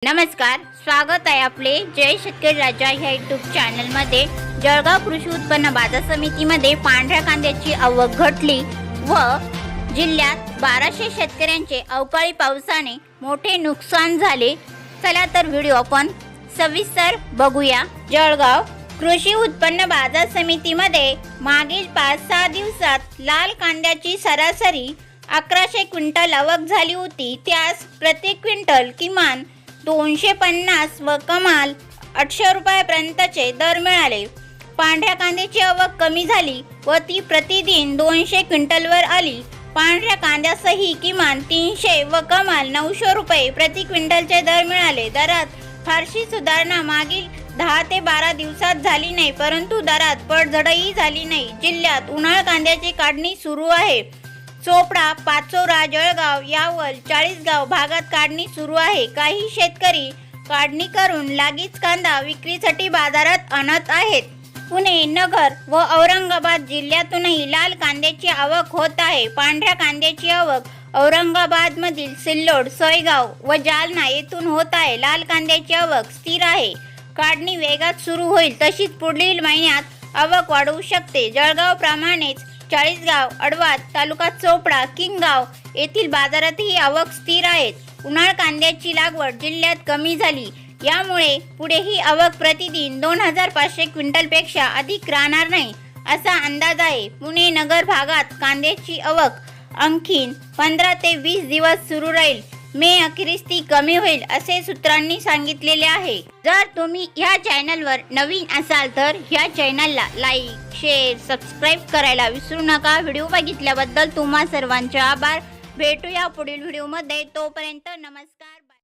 नमस्कार, स्वागत आहे आपले जय शेतकरी राजा ह्या यूट्यूब चॅनलमध्ये। जळगाव कृषी उत्पन्न बाजार समितीमध्ये पांढऱ्या कांद्याची आवक घटली व जिल्ह्यात 1200 शेतकऱ्यांचे अवकाळी पावसाने मोठे नुकसान झाले। चला तर व्हिडिओ आपण सविस्तर बघूया। जळगाव कृषी उत्पन्न बाजार समितीमध्ये मागील 5-6 दिवसात लाल कांद्याची सरासरी 1100 क्विंटल आवक झाली होती। त्यास प्रति क्विंटल किमान 250 व कमाल 800 रुपयापर्यंतचे दर मिळाले। पांढऱ्या कांद्याची आवक कमी झाली व ती प्रतिदिन 200 क्विंटलवर आली। पांढऱ्या कांद्यासही किमान 300 व कमाल 900 रुपये प्रति क्विंटलचे दर मिळाले। दरात फारशी सुधारणा मागील 10 ते 12 दिवसात झाली नाही, परंतु दरात पडझडही झाली नाही। जिल्ह्यात उन्हाळ कांद्याची काढणी सुरू आहे। चोपडा, पाचोरा, जळगाव, यावल, चाळीसगाव भागात काढणी सुरू आहे। काही शेतकरी काढणी करून लागीच कांदा विक्रीसाठी बाजारात आणत आहेत। पुणे, नगर व औरंगाबाद जिल्ह्यातूनही लाल कांद्याची आवक होत आहे। पांढऱ्या कांद्याची आवक औरंगाबादमधील सिल्लोड, सोयगाव व जालना येथून होत आहे। लाल कांद्याची आवक स्थिर आहे। काढणी वेगात सुरू होईल तशीच पुढील महिन्यात आवक वाढू शकते। जळगाव प्रमाणेच चाळीसगाव, अडवाद तालुका, चोपडा, किंगगाव येथील बाजारातही आवक स्थिर आहे। उन्हाळ कांद्याची लागवड जिल्ह्यात कमी झाली, यामुळे पुढेही आवक प्रतिदिन 2500 क्विंटलपेक्षा अधिक राहणार नाही असा अंदाज आहे। पुणे नगर भागात कांद्याची आवक आणखीन 15 ते 20 दिवस सुरू राहील। मे अखेरीस ती कमी होईल असे सूत्रांनी सांगितलेले आहे। जर तुम्ही ह्या चॅनलवर नवीन असाल तर ह्या चॅनलला लाईक, शेअर, सबस्क्राईब करायला विसरू नका। व्हिडिओ बघितल्याबद्दल तुम्हा सर्वांचे आभार। भेटूया पुढील व्हिडिओमध्ये, तोपर्यंत नमस्कार।